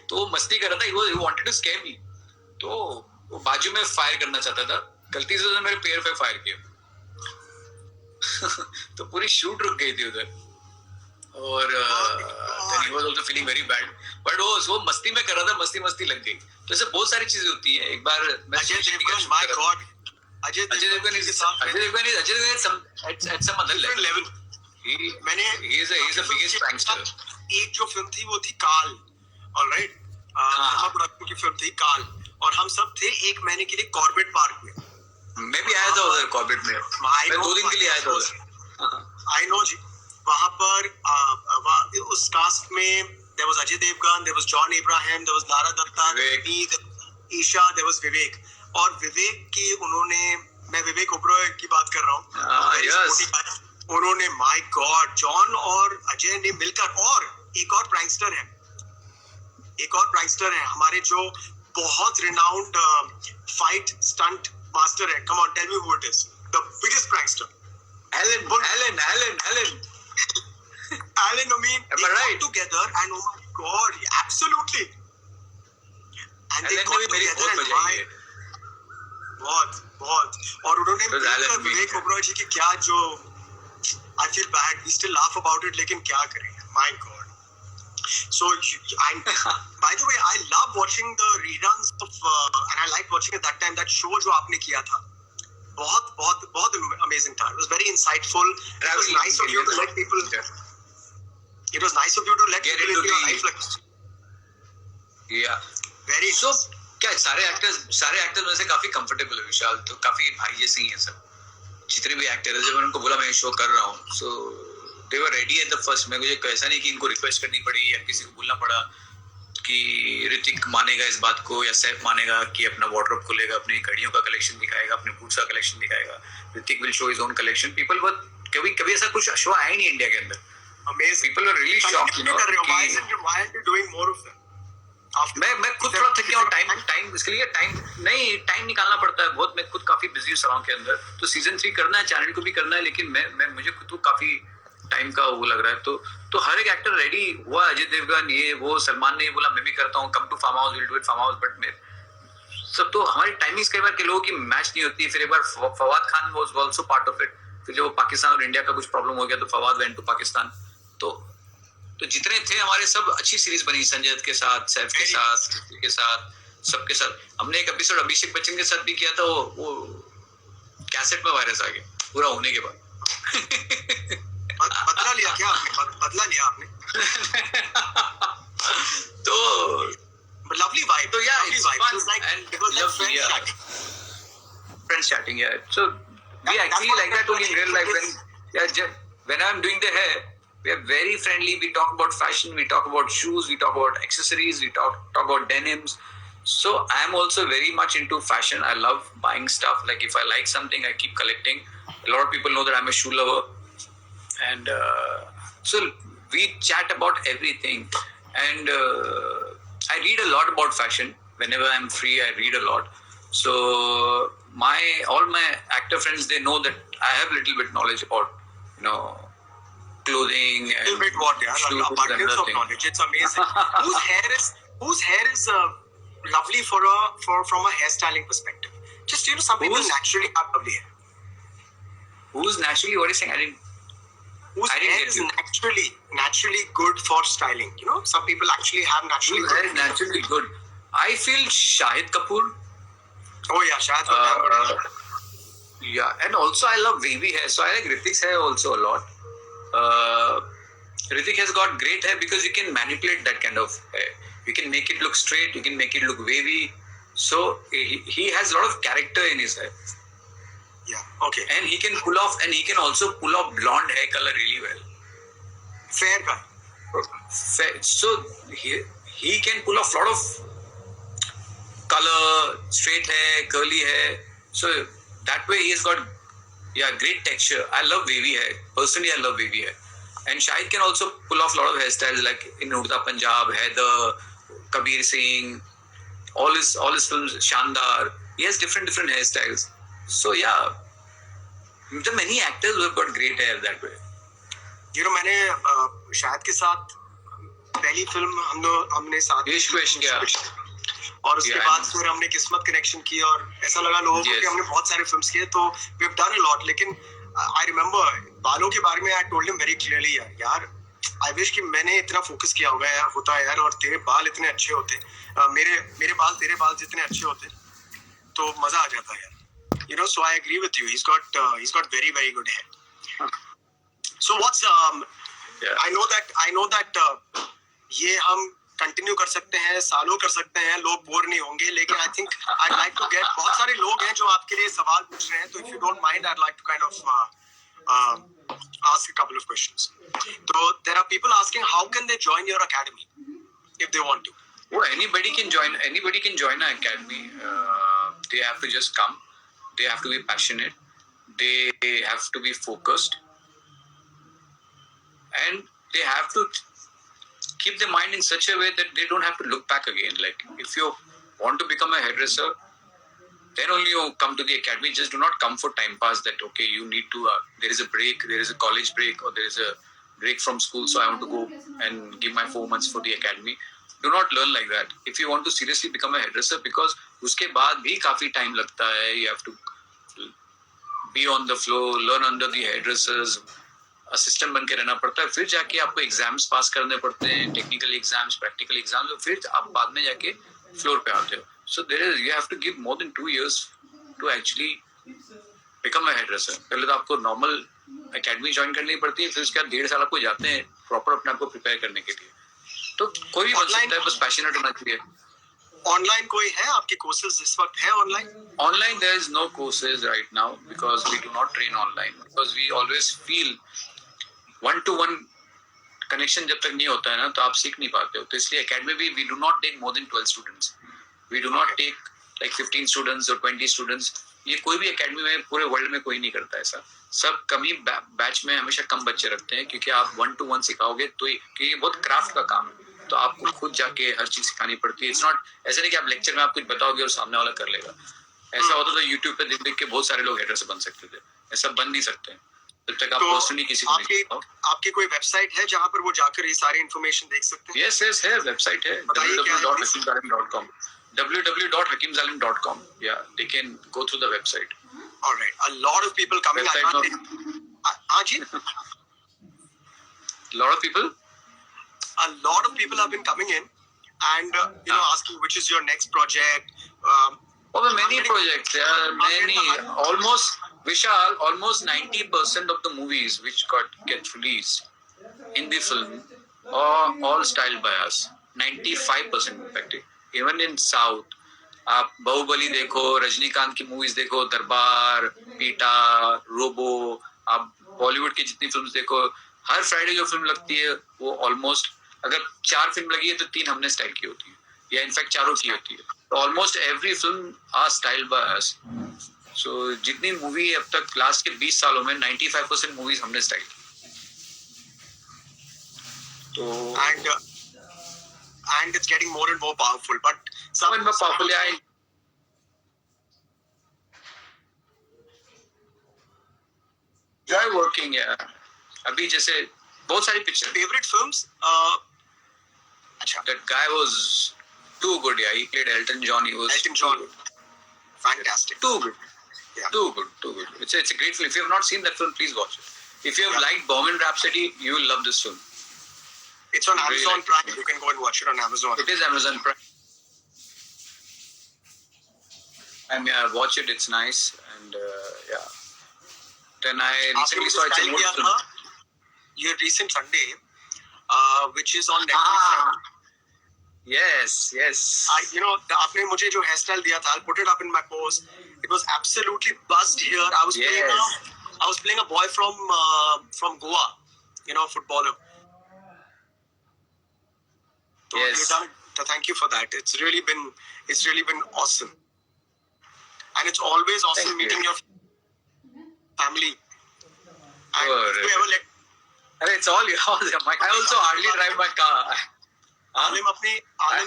तो वो मस्ती कर रहा था, he wanted to scare me, तो वो बाजू में फायर करना चाहता था, गलती से उसने मेरे पैर पे फायर किया। तो पूरी शूट रुक गई थी उधर, और he was also feeling very bad, but वो मस्ती में कर रहा था, मस्ती लग गई। तो ऐसे बहुत सारी चीजें होती हैं। एक बार Ajay Devgan, my God, Ajay Devgan is at some other level. He is a biggest prankster. एक जो फिल्म थी वो थी काल, ऑलराइट, धर्मा प्रोडक्शन की फिल्म थी काल, और हम सब थे एक महीने के लिए कॉर्बेट पार्क में। मैं भी आया था उधर कॉर्बेट में, मैं 2 दिन के लिए आया था उधर। आई नो जी। वहां पर उस कास्ट में there was Ajay Devgan, there was John Abraham, there was Lara Dutta, Isha, there was विवेक, और विवेक की उन्होंने, मैं विवेक ओबरॉय की बात कर रहा हूँ, उन्होंने माय गॉड जॉन और अजय ने मिलकर, और एक और प्रैंकस्टर है हमारे जो बहुत रिनाउंड फाइट स्टंट मास्टर है, come on tell me who it is, the biggest prankster, Alan, I mean, they got together and oh my god, absolutely, and they got together and बहुत और उन्होंने मिलकर विवेक ओबरॉय जी की क्या जो, I feel bad, we still laugh about it, लेकिन क्या करें, my god. So by the way, I love watching the reruns of and I like watching at that time that show जो आपने किया था, बहुत amazing था. It was very insightful. It was nice of you to let people into your life like this. Yeah. Very. So क्या सारे actors में से काफी कंफर्टेबल है विशाल, तो काफी भाई जैसे ही हैं सब, जितने भी एक्टर है। जब मैं उनको बोला मैं शो कर रहा हूँ, so they were ready at the first. मैं मुझे ऐसा नहीं कि इनको रिक्वेस्ट करनी पड़ी या किसी को बोलना पड़ा कि ऋतिक मानेगा इस बात को या सैफ मानेगा कि अपना वार्डरोब खोलेगा, अपनी घड़ियों का कलेक्शन दिखाएगा, अपने बूट्स का कलेक्शन दिखाएगा, Hrithik will show his own collection. People were कभी ऐसा कुछ शो आया ही नहीं इंडिया के अंदर। Amazing. People are really shocked, you know, why aren't you doing more of them? मैं खुद थोड़ा थक गया हूँ, टाइम इसके लिए टाइम निकालना पड़ता है बहुत। मैं खुद काफी बिजी हूँ सराउंड के अंदर, तो सीजन 3 करना है, चैनल को भी करना है, लेकिन मुझे खुद को काफी टाइम का वो लग रहा है। तो हर एक एक्टर रेडी हुआ, अजय देवगन ये वो, सलमान ने बोला मैं भी करता हूँ, come to farm house, will do it farm house, but मैं सब तो हमारी टाइमिंग्स कई बार के लोगों की मैच नहीं होती। फिर एक बार Fawad Khan was also part of it. फिर जब वो पाकिस्तान और इंडिया का कुछ प्रॉब्लम हो गया तो फवाद वेंट टू पाकिस्तान। तो जितने थे हमारे सब अच्छी सीरीज बनी, संजय दत्त के साथ, सैफ के साथ, के साथ, सबके साथ। हमने एक एपिसोड अभिषेक बच्चन के साथ भी किया था, वो कैसेट में वायरस आ गया पूरा होने के बाद। बदला लिया क्या आपने? बदला लिया आपने? तो lovely vibe. So yeah, lovely it's vibe. fun, It was like, and it was like lovely, friends chatting. Yeah. So we actually like that only in real life. When I'm doing the hair, we are very friendly. We talk about fashion. We talk about shoes. We talk about accessories. We talk about denims. So I am also very much into fashion. I love buying stuff. Like if I like something, I keep collecting. A lot of people know that I'm a shoe lover, and so we chat about everything. And I read a lot about fashion. Whenever I'm free, I read a lot. So all my actor friends, they know that I have little bit knowledge about, clothing and little bit what, yeah, abundance of knowledge. It's amazing. whose hair is lovely from a hairstyling perspective? Just some people naturally have lovely hair. Who's naturally? What are you saying? Whose hair is naturally good for styling? Some people actually have naturally good hair. Naturally good. I feel Shahid Kapoor. Oh yeah, Shahid Kapoor. Yeah, and also I love wavy hair, so I like Ritik's hair also a lot. Ritik has got great hair because you can manipulate that kind of hair. You can make it look straight, you can make it look wavy. So he has a lot of character in his hair. Yeah, okay. And he can also pull off blonde hair color really well. Fair guy. So he can pull off a lot of color, straight hair, curly hair. So that way he has got great texture. I love wavy hair. Personally, I love wavy hair. And Shahid can also pull off a lot of hairstyles like in Urda Punjab, Haider, Kabir Singh, all his films, Shandar. He has different hairstyles. So yeah, there are many actors who have got great hair that way. मैंने शाहिद के साथ पहली film हमने साथ में इश्क विश्क किया। और उसके Yeah, बाद I know. फिर हमने किस्मत कनेक्शन की और ऐसा लगा लोगों को Yes. कि हमने बहुत सारे फिल्म्स किए तो we have done a lot. लेकिन आई रिमेंबर बालों के बारे में I told him very clearly यार आई विश कि मैंने इतना फोकस किया होता यार और तेरे बाल इतने अच्छे होते, मेरे बाल तेरे बाल जितने अच्छे होते तो मजा आ जाता यार. You know, so I agree with you. He's got very good hair. So what's Yeah. I know that ये हम कंटिन्यू कर सकते हैं, सालों कर सकते हैं, लोग बोर नहीं होंगे. लेकिन I think I'd like to get, बहुत सारे लोग हैं जो आपके लिए सवाल पूछ रहे हैं, तो if you don't mind I'd like to kind of ask a couple of questions. So there are people asking how can they join your academy if they want to. Well, anybody can join an academy. They have to just come. They have to be passionate. They have to be focused. And they have to keep their mind in such a way that they don't have to look back again. Like, if you want to become a hairdresser, then only you come to the academy. Just do not come for time pass that, okay, you need to, there is a break, there is a college break, or there is a break from school, so I want to go and give my 4 months for the academy. Do not learn like that. If you want to seriously become a hairdresser, because उसके बाद भी काफी time लगता है, you have to be on the floor, learn under the hairdressers, assistant बन के रहना पड़ता है, फिर जाके आपको एग्जाम्स पास करने पड़ते हैं, टेक्निकल एग्जाम्स, प्रैक्टिकल एग्जाम्स, फिर आप बाद में जाके फ्लोर पे आते हो. So there is you have to give more than 2 years to actually become a hairdresser. पहले तो आपको नॉर्मल एकेडमी ज्वाइन करनी पड़ती है, फिर उसके बाद 1.5 साल आपको जाते हैं प्रॉपर अपने आप को प्रिपेयर करने के लिए. तो कोई भी बन सकता है, बस पैशनेट होना चाहिए. ऑनलाइन कोई है आपके कोर्सेज इस वक्त है online? Online there is no courses right now because we do not train online, because we always feel 1-to-1 connection जब तक नहीं होता है ना तो आप सीख नहीं पाते हो. तो इसलिए एकेडमी भी we do not take more than 12 students. We do not take like 15 students or 20 students. ये कोई भी एकेडमी में पूरे वर्ल्ड में कोई नहीं करता ऐसा. सब कम ही बैच में हमेशा कम बच्चे रखते हैं, क्योंकि आप 1-to-1 सिखाओगे तो ये बहुत क्राफ्ट का काम है, तो आपको खुद जाके हर चीज सिखानी पड़ती है. इट्स नॉट ऐसा नहीं कि आप लेक्चर में आप कुछ बताओगे और सामने वाला कर लेगा. ऐसा होता तो यूट्यूब पे देख के बहुत सारे लोग हेडर बन सकते थे. ऐसा बन नहीं सकते जब तक आप पर्सनली किसी को नहीं सिखाओ. आपकी कोई वेबसाइट है जहां पर वो जाकर ये सारी इन्फॉर्मेशन देख सकते हैं? यस है, वेबसाइट है www.hakimzalim.com. www.hakimzalim.com. Yeah, they can go through the website. All right, a lot of people coming. हाँ जी. A lot of people have been coming in and asking which is your next project. Many projects. Almost Vishal, almost 90% of the movies which get released in the film are all styled by us. 95% in fact. Even in South, आप बाहुबली देखो, रजनीकांत की movies देखो, दरबार, पीटा, robo, आप बॉलीवुड की जितनी films देखो, हर फ्राइडे जो फिल्म लगती है वो ऑलमोस्ट, अगर 4 फिल्म लगी है तो 3 हमने स्टाइल की होती है, या इनफैक्ट 4 की होती है. तो almost every film are styled by us. So जितनी मूवी अब तक लास्ट के 20 सालों में 95% मूवीज हमने स्टाइल की. तो and it's getting more and more powerful, but some and more powerful. Yeah, enjoy working. Yeah, अभी जैसे बहुत सारी पिक्चर. Favorite films? अच्छा. That guy was too good. Yeah, he played Elton John. Elton John. Fantastic. Too good. Yeah. Too good. It's a great film. If you have not seen that film, please watch it. If you have liked Bohemian Rhapsody, you will love this film. It's on Amazon Prime. You can go and watch it on Amazon. It is Amazon Prime. And watch it. It's nice. And yeah. Then I recently saw it's a good film. Your recent Sunday, which is on Netflix. Yes. आपने मुझे जो hairstyle दिया था, I'll put it up in my post. It was absolutely buzzed here. I was playing a boy from Goa, footballer. So yes. So thank you for that. It's really been awesome. And it's always awesome meeting your family. And it's all yours. I also hardly drive my car. आलिम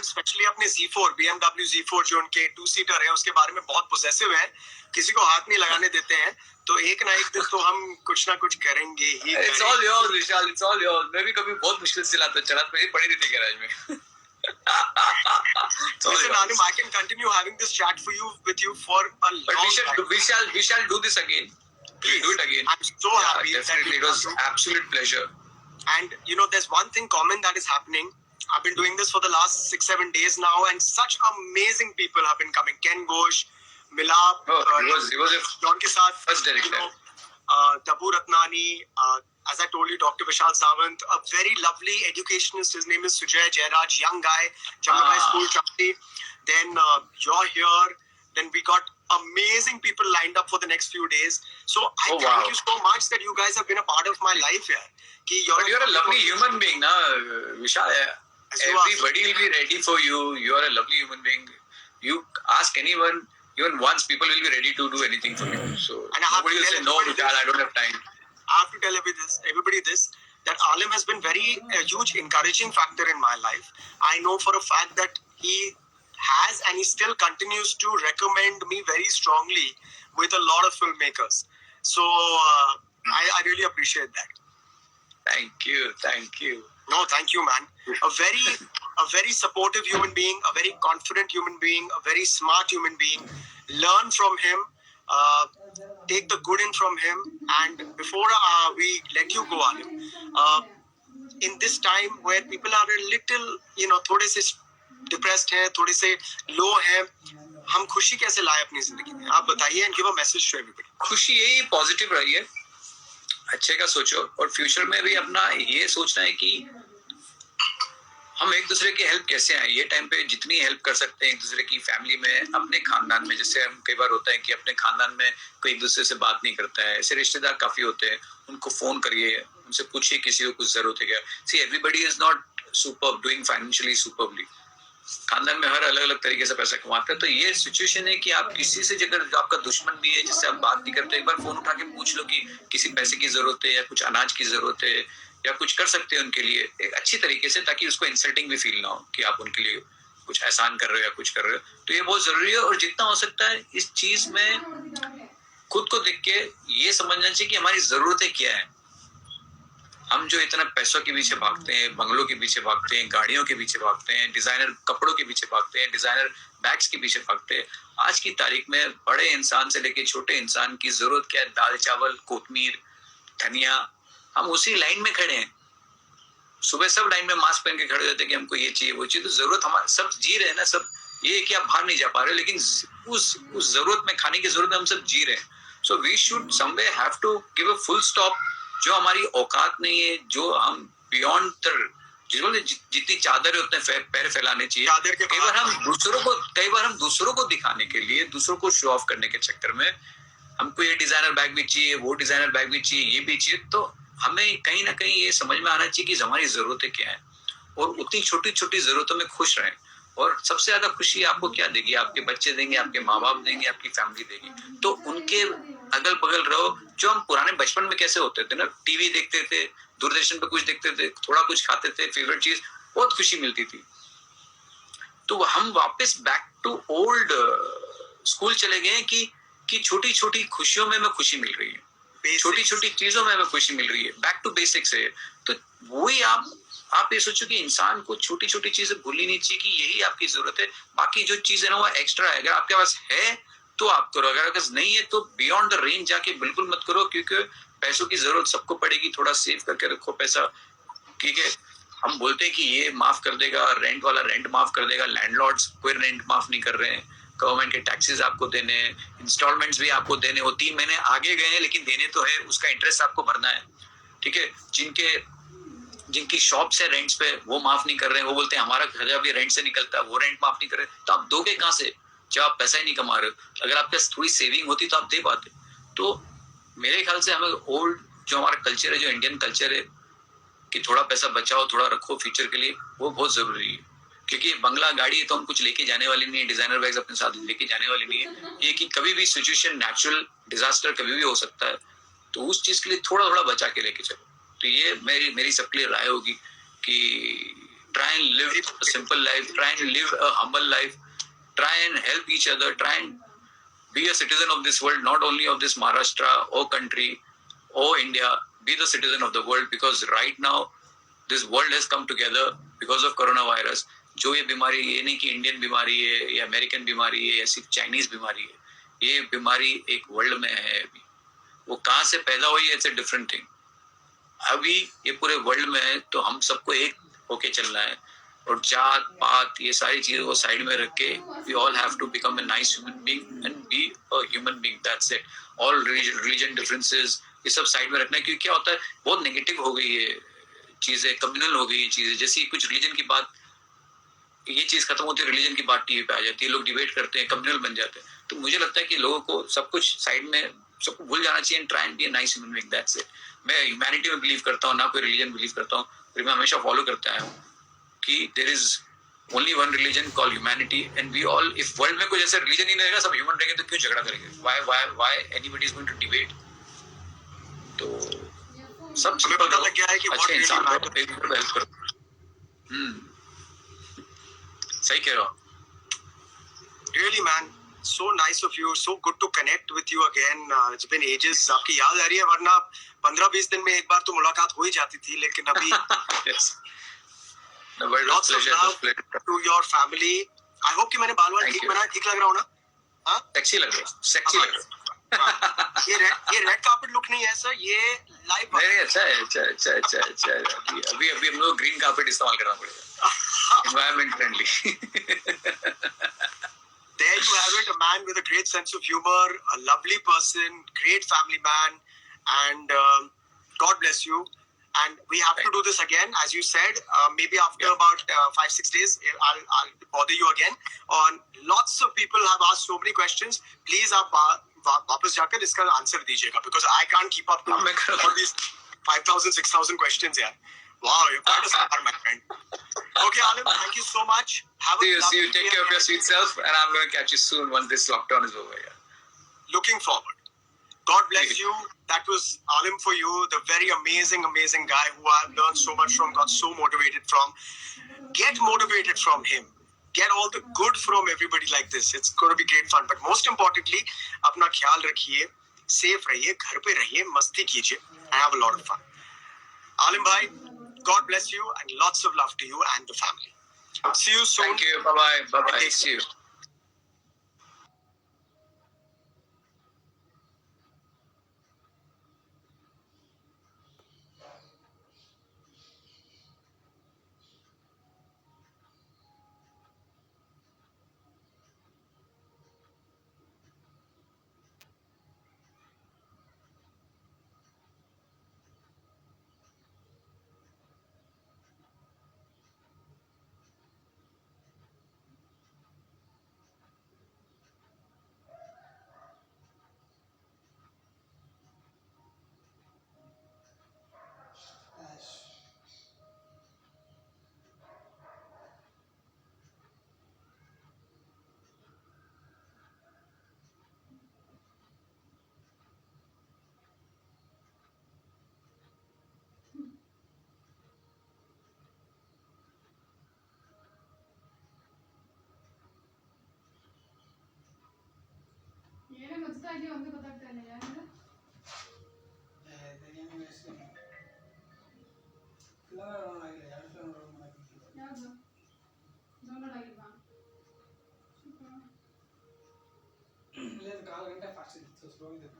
specially अपने Z4 BMW Z4 जो उनके 2-seater है उसके बारे में बहुत possessive है, किसी को हाथ नहीं लगाने देते हैं. तो एक ना एक दिन तो हम कुछ ना कुछ करेंगे ही It's all yours, Vishal, it's all yours. मैं भी कभी बहुत मुश्किल से लाता चला, मेरी पड़ी रहती गैराज में. Listen, Alim, I can continue having this chat for you with you for a But long time. we shall do this again. We'll do it again. I'm so happy. Definitely, it was absolute pleasure. And you know, there's one thing common that is happening. I've been doing this for the last 6-7 days now, and such amazing people have been coming. Ken Ghosh, Milap, He was a John के साथ, first director. you know, Tabu Ratnani, as I told you, Dr. Vishal Sawant, a very lovely educationist. His name is Sujay Jairaj, young guy, Jamnabai School Charity. Then you're here. Then we got amazing people lined up for the next few days. So I thank you so much that you guys have been a part of my life here. But you're a lovely human being, na, Vishal. Everybody will be ready for you. You are a lovely human being. You ask anyone, even once, people will be ready to do anything for you. So nobody will say, no, Vishal, I don't have time. I have to tell everybody this, that Alim has been a huge encouraging factor in my life. I know for a fact that he has and he still continues to recommend me very strongly with a lot of filmmakers. So I really appreciate that. Thank you. No, thank you, man. A very supportive human being, a very confident human being, a very smart human being. Learn from him. Take the good in from him. And before we let you go, Alim, in this time where people are a little, थोड़े से depressed हैं, थोड़े से low हैं, हम खुशी कैसे लाए अपनी जिंदगी में? आप बताइए and give a message to everybody. खुशी यही पॉजिटिव रही है, अच्छे का सोचो, और फ्यूचर में भी अपना ये सोचना है कि हम एक दूसरे की हेल्प कैसे आए. ये टाइम पे जितनी हेल्प कर सकते हैं एक दूसरे की फैमिली में, अपने खानदान में, जैसे हम कई बार होता है कि अपने खानदान में कोई एक दूसरे से बात नहीं करता है, ऐसे रिश्तेदार काफी होते हैं, उनको फोन करिए, उनसे पूछिए किसी को कुछ जरूरत है क्या. See everybody is not super doing financially superly. खानदान में हर अलग अलग तरीके से पैसा कमाते हैं. तो ये सिचुएशन है कि आप किसी से, अगर आपका दुश्मन भी है जिससे आप बात नहीं करते, एक बार फोन उठा के पूछ लो कि किसी पैसे की जरूरत है या कुछ अनाज की जरूरत है या कुछ कर सकते हैं उनके लिए एक अच्छी तरीके से, ताकि उसको इंसल्टिंग भी फील ना हो कि आप उनके लिए कुछ एहसान कर रहे हो या कुछ कर रहे हो. तो ये बहुत जरूरी है. और जितना हो सकता है इस चीज में खुद को देख के ये समझना चाहिए कि हमारी जरूरतें क्या है. हम जो इतना पैसों के पीछे भागते हैं, बंगलों के पीछे भागते हैं, गाड़ियों के पीछे भागते हैं, डिजाइनर कपड़ों के पीछे भागते हैं, डिजाइनर बैग्स के पीछे भागते हैं, आज की तारीख में बड़े इंसान से लेके छोटे इंसान की जरूरत क्या है? दाल चावल, कोतमीर, धनिया. हम उसी लाइन में खड़े हैं. सुबह सब लाइन में मास्क पहन के खड़े होते हैं कि हमको ये चाहिए वो चाहिए. तो जरूरत हमारे सब जी रहे हैं ना, सब ये है कि आप बाहर नहीं जा पा रहे, लेकिन उस जरूरत में, खाने की जरूरत में हम सब जी रहे हैं. So we should someway have to give a full stop. जो हमारी औकात नहीं है, जो हम बियॉन्ड जितनी चादर है उतने पैर फैलाने चाहिए. कई बार हम दूसरों को दिखाने के लिए, दूसरों को शो ऑफ करने के चक्कर में हमको ये डिजाइनर बैग भी चाहिए, वो डिजाइनर बैग भी चाहिए, ये भी चाहिए. तो हमें कहीं ना कहीं ये समझ में आना चाहिए कि हमारी जरूरतें क्या है, और उतनी छोटी छोटी जरूरतों में खुश रहें. और सबसे ज्यादा खुशी आपको क्या देगी? आपके बच्चे देंगे, आपके माँ बाप देंगे, आपकी फैमिली देगी. तो उनके अगल बगल रहो. जो हम पुराने बचपन में कैसे होते थे ना, टीवी देखते थे, दूरदर्शन पे कुछ देखते थे, थोड़ा कुछ खाते थे, फेवरेट चीज, बहुत खुशी मिलती थी. तो हम वापस बैक टू ओल्ड स्कूल चले गए कि छोटी छोटी खुशियों में हमें खुशी मिल रही है, छोटी छोटी चीजों में हमें खुशी मिल रही है. बैक टू बेसिक्स है. तो वही आप ये सोचो कि इंसान को छोटी छोटी चीजें भूलनी नहीं चाहिए, कि यही आपकी जरूरत है. बाकी जो चीज है ना वो एक्स्ट्रा है. अगर आपके पास है तो आप करो, अगर नहीं है तो बियॉन्ड द रेंज जाके बिल्कुल मत करो, क्योंकि पैसों की जरूरत सबको पड़ेगी. थोड़ा सेव करके रखो पैसा. ठीक है, हम बोलते हैं कि ये माफ कर देगा, रेंट वाला रेंट माफ कर देगा, लैंडलॉर्ड्स कोई रेंट माफ नहीं कर रहे हैं, गवर्नमेंट के टैक्सेस आपको देने हैं, इंस्टॉलमेंट्स भी आपको देने. वो 3 महीने आगे गए हैं लेकिन देने तो है, उसका इंटरेस्ट आपको भरना है. ठीक है, जिनकी शॉप्स है रेंट्स पे, वो माफ नहीं कर रहे हैं. वो बोलते हैं हमारा खर्चा भी रेंट से निकलता है, वो रेंट माफ नहीं कर रहे. तो आप दोगे कहाँ से जब आप पैसा ही नहीं कमा रहे हो? अगर आपके पास थोड़ी सेविंग होती तो आप दे पाते. तो मेरे ख्याल से हमें ओल्ड जो हमारा कल्चर है, जो इंडियन कल्चर है, कि थोड़ा पैसा बचाओ, थोड़ा रखो फ्यूचर के लिए, वो बहुत जरूरी है. क्योंकि बंगला गाड़ी है तो हम कुछ लेके जाने वाले नहीं है, डिजाइनर बैग्स अपने साथ लेके जाने वाले नहीं है. ये कि कभी भी सिचुएशन, नेचुरल डिजास्टर कभी भी हो सकता है, तो उस चीज के लिए थोड़ा थोड़ा बचा के लेके चलो. तो ये मेरी सबके लिए राय होगी कि try and live a simple life, try and live a humble life, try and help each other, try and be a citizen of this world, not only of this Maharashtra or country or India. Be the citizen of the world, because right now this world has come together because of coronavirus. जो ये बीमारी, ये नहीं कि Indian बीमारी है या American बीमारी है या सिर्फ चाइनीज बीमारी है, ये बीमारी एक वर्ल्ड में है अभी. वो कहाँ से पैदा हुई है, इट्स अ डिफरेंट थिंग. अभी ये पूरे वर्ल्ड में है, तो हम सबको एक होके चलना है, और जात पात ये सारी चीजों को साइड में रख के we all have to become a nice human being and be a human being. That's it. All religion differences ये सब साइड में रखना है, क्योंकि क्या होता है, बहुत नेगेटिव हो गई है चीजें, कम्युनल हो गई है चीजें. जैसे कुछ रिलीजन की बात, ये चीज खत्म होती है, रिलीजन की बात टीवी पे आ जाती है, लोग डिबेट करते हैं, कम्युनल बन जाते हैं. तो मुझे लगता है कि लोगों को सब कुछ साइड में, सबको भूल जाना चाहिए, try and be a nice human being. That's it. मैं ह्यूमैनिटी में बिलीव करता हूँ, ना कोई रिलीजन बिलीव करता हूँ, फिर मैं हमेशा फॉलो करता आया हूँ कि there is only one religion called humanity, and we all, if world में कोई ऐसा रिलीजन ही नहीं रहेगा, सब ह्यूमन रहेंगे, तो क्यों झगड़ा करेंगे? Why anybody is going to debate? तो सब हमें पता लग गया है कि अच्छे इंसान को एक दूसरे को हेल्प करो. सही कह रहा हूँ. Really, man, so nice of you. So good to connect with you again. It's been ages. आपकी याद आ रही है, वरना 15-20 दिन में एक बार तो मुलाकात हो ही जाती थी, लेकिन अभी yes. lots of love to your family. I hope कि मैंने बाल वाल ठीक बनाया, ठीक लग रहा हूँ ना? हाँ? सेक्सी लग रहा है, सेक्सी लग रहा है. ये रेड कार्पेट लुक नहीं है सर, ये लाइव. नहीं, अच्छा है, अच्छा. अभी हम लोग ग्रीन कार्पेट इस्तेमाल करना पड़ेगा, environment friendly. There you have it, a man with a great sense of humor, a lovely person, great family man, and God bless you. And we have to do this again, as you said. Maybe after about 5-6 days, I'll bother you again. On lots of people have asked so many questions. Please, आप वापस जाकर इसका answer दीजिएगा, because I can't keep up with all these 5,000, 6,000 questions. Yeah. Wow, you're quite a star, my friend. Okay, Alim, thank you so much. See you. Take care of your sweet self, and I'm going to catch you soon once this lockdown is over. Yeah. Looking forward. God bless you. That was Alim for you, the very amazing, amazing guy who I've learned so much from, got so motivated from. Get motivated from him. Get all the good from everybody like this. It's going to be great fun. But most importantly, अपना ख्याल रखिए, safe रहिए, घर पे रहिए, मस्ती कीजिए, and have a lot of fun. Alim bhai, God bless you, and lots of love to you and the family. See you soon. Thank you. Bye-bye. See you. ಏನೇ ಮುಚ್ತಾ ಇದೆಯೋ ಒಂದು ಗೊತ್ತಾಗ್ತಾ ಇಲ್ಲ. ಯಾರು ಯಾವುದು ಡೌನ್ಲೋಡ್ ಆಗಿಲ್ವಾ? లేదు 4 ಗಂಟೆ ಫಾಸ್ಟ್ ಇತ್ತು, ಸ್ಲೋ ಇದೆ.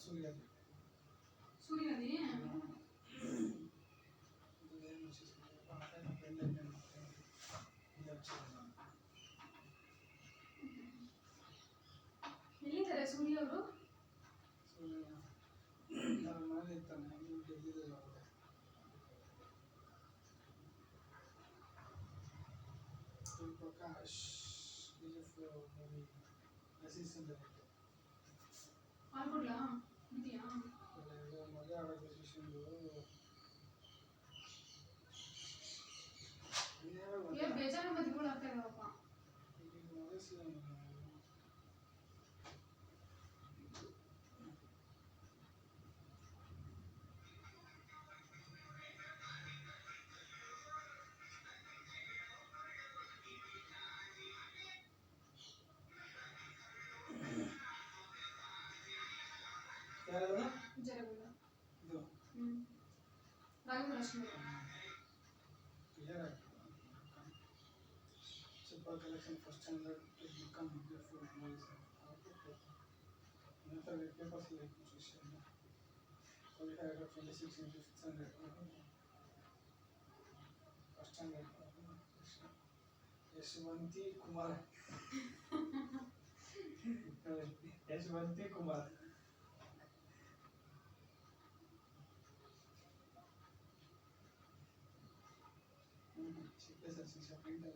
ಸೂರ್ಯ ಸೂರ್ಯನದಿ ಎಲ್ಲಿದ್ದಾರೆ ಸೂರ್ಯ ಅವರು? ಮನೇಲಿ ಇರ್ತಾನೆ, ಡೆಲ್ಲಿದಲ್ಲಿ ಹೋದೆ. Prakash movie assistant director. ಮಾಡ್ಕೊಡ್ಲಾ ಇದೆಯಾ? ಮದುವೆ ಆಗೋ ಡಿಸಿಷನ್ಗಳು ಏನ್ ಬೇಜಾರು ಮದುವೆಗಳು ಆಗ್ತಾ ಇದಾವಪ್ಪ. ಯಾರು ಜರಗುಲ ಇದು ರಾಘವೇಂದ್ರ ಅಶ್ವಿನಿ ಕ್ಲಿಯರ್ ಆಯಿತು. super collection first standard to become beautiful voice another papers like position qualified at 26 into 600 first standard Yashwanti Kumar Yashwanti Kumar शिक्षा शिक्षा प्रिंटर